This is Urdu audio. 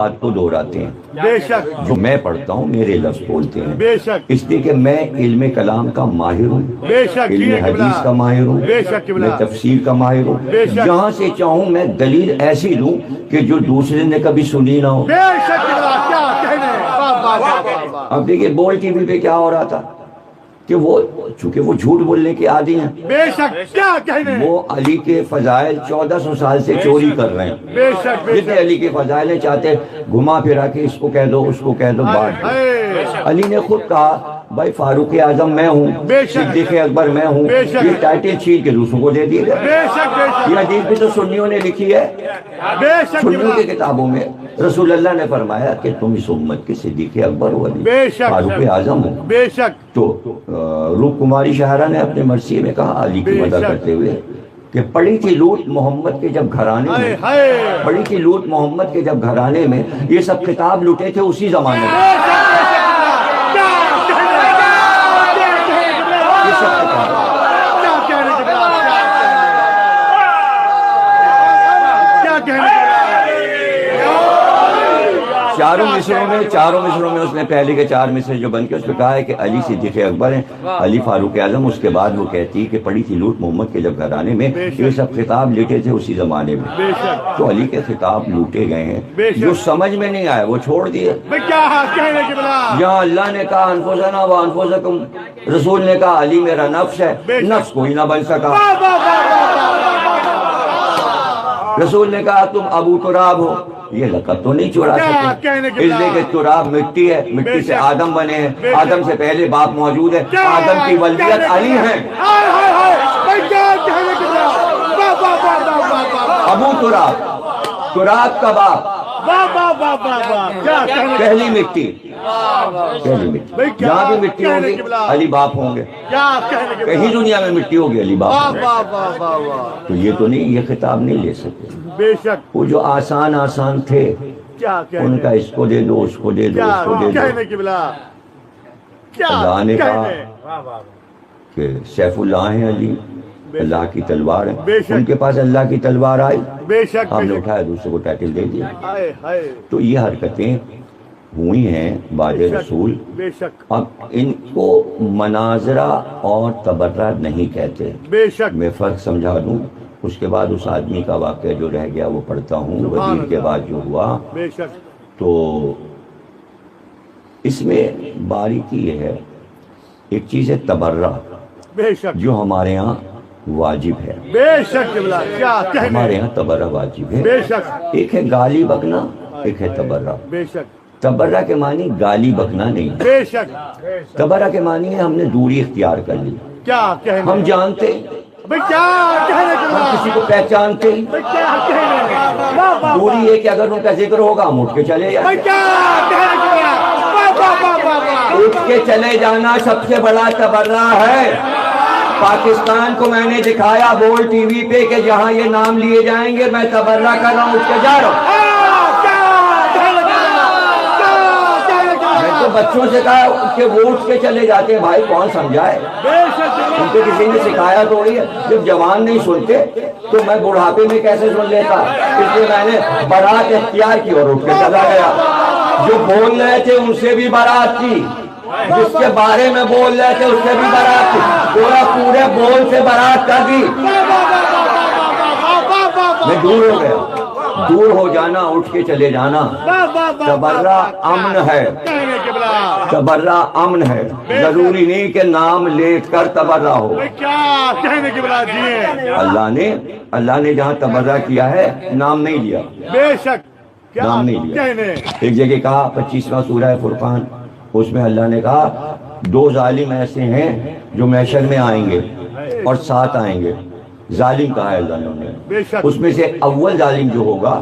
بات کو دہراتے ہیں. بے شک جو میں پڑھتا ہوں میرے لفظ بولتے ہیں, بے شک اس لیے کہ میں علم کلام کا ماہر ہوں, بے شک علم حدیث کا ماہر ہوں, بے شک میں تفسیر کا ماہر ہوں. بے شک جہاں سے چاہوں میں دلیل ایسی دوں کہ جو دوسرے نے کبھی سنی نہ ہو. بے شک کیا کہنے. اب دیکھیے بول ٹی وی پہ کیا ہو رہا تھا کہ وہ چونکہ وہ جھوٹ بولنے کے عادی ہیں, بے شک کیا کہنے. وہ علی کے فضائل 1400 سال سے چوری کر رہے ہیں. بے شک بے جتنے علی کے فضائل ہیں چاہتے گھما پھرا کے اس کو کہہ دو اس کو کہہ دو بات. علی نے خود کہا بھائی فاروق اعظم میں ہوں, صدیق اکبر میں ہوں, یہ ٹائٹل چھین کے دوسروں کو دے دیے گئے. یہ حدیث بھی تو سنیوں نے لکھی ہے, سنیوں کی کتابوں میں رسول اللہ نے فرمایا کہ تم اس امت کے صدیق اکبر ہو, علی فاروق اعظم ہو. بے شک تو روپ کماری شاہرہ نے اپنے مرثیے میں کہا علی کی مدح کرتے ہوئے کہ پڑی تھی لوٹ محمد کے جب گھرانے میں, پڑی تھی لوٹ محمد کے جب گھرانے میں, یہ سب خطاب لوٹے تھے اسی زمانے میں. یہ سب خطاب چاروں مصروں میں اس نے پہلے کے 4 مصرے جو بن کے اس نے کہا ہے کہ علی صدیق اکبر ہیں, علی فاروق اعظم. اس کے بعد وہ کہتی کہ پڑی تھی لوٹ محمد کے جب گھرانے میں, یہ سب خطاب لوٹے تھے اسی زمانے میں. تو علی کے خطاب لوٹے گئے ہیں, جو سمجھ میں نہیں آئے وہ چھوڑ دیے. جہاں اللہ نے کہا انفسنا و انفسکم, رسول نے کہا علی میرا نفس ہے, نفس کوئی نہ بن سکا. رسول نے کہا تم ابو تراب ہو, یہ لقب تو نہیں چھوڑا سکتے, اس لیے کہ تراب مٹی ہے, مٹی سے آدم بنے ہیں, آدم سے پہلے باپ موجود ہے, آدم کی ولدیت علی ہے. ابو تراب, تراب کا باپ, پہلی مٹی, پہلی مٹی. جہاں بھی مٹی ہوگی علی باپ ہوں گے, کہیں دنیا میں مٹی ہوگی علی باپ ہوں گے. تو یہ تو نہیں, یہ خطاب نہیں لے سکتے. بے شک وہ جو آسان تھے ان کا اس کو دے دو اس کو دے دو اس کو دے دو. اللہ نے کہا کہ سیف اللہ ہیں علی, اللہ کی تلوار ہے, ان کے پاس اللہ کی تلوار آئی, ہم نے اٹھایا دوسرے کو ٹائٹل دے دیا. تو یہ حرکتیں ہوئی ہیں بعد رسول. اب ان کو مناظرہ اور تبرہ نہیں کہتے. میں فرق سمجھا دوں, اس کے بعد اس آدمی کا واقعہ جو رہ گیا وہ پڑھتا ہوں, وزیر کے بعد جو ہوا. تو اس میں باریکی یہ ہے, ایک چیز ہے تبرہ جو ہمارے ہاں واجب ہے, ہمارے ہاں تبرہ واجب ہے. ایک ہے گالی بکنا, ایک ہے تبرہ. تبرہ کے معنی گالی بکنا نہیں, تبرہ کے معنی ہے ہم نے دوری اختیار کر لی. ہم جانتے, ہم کسی کو پہچانتے ہی, دوری ہے کہ اگر ان کا ذکر ہوگا ہم اٹھ کے چلے جائیں. اٹھ کے چلے جانا سب سے بڑا تبرہ ہے. پاکستان کو میں نے دکھایا بول ٹی وی پہ کہ جہاں یہ نام لیے جائیں گے میں تبرہ کر رہا ہوں, اٹھ کے جا رہا ہوں. میں تو بچوں سے کہا کہ وہ اٹھ کے چلے جاتے ہیں, بھائی کون سمجھائے, ان کو کسی نے سکھایا تو وہی ہے. جب جوان نہیں سنتے تو میں بڑھاپے میں کیسے سن لیتا, اس لیے میں نے برات اختیار کی اور اٹھ کے چلا گیا. جو بول رہے تھے ان سے بھی برات کی, جس کے بارے میں بول رہے تھے اس سے بھی برات کی, پورے بول سے برات کر دی. میں دور ہو گیا. دور ہو جانا, اٹھ کے چلے جانا, تبرہ امن ہے, تبرہ امن ہے. ضروری نہیں کہ نام لے کر تبرہ ہو. اللہ نے جہاں تبرہ کیا ہے نام نہیں لیا, نام نہیں لیا. ایک جگہ کہا 25واں سورہ فرقان, اس میں اللہ نے کہا 2 ظالم ایسے ہیں جو محشر میں آئیں گے اور 7 آئیں گے. ظالم کہا ہے اللہ نے, اس میں سے اول ظالم جو ہوگا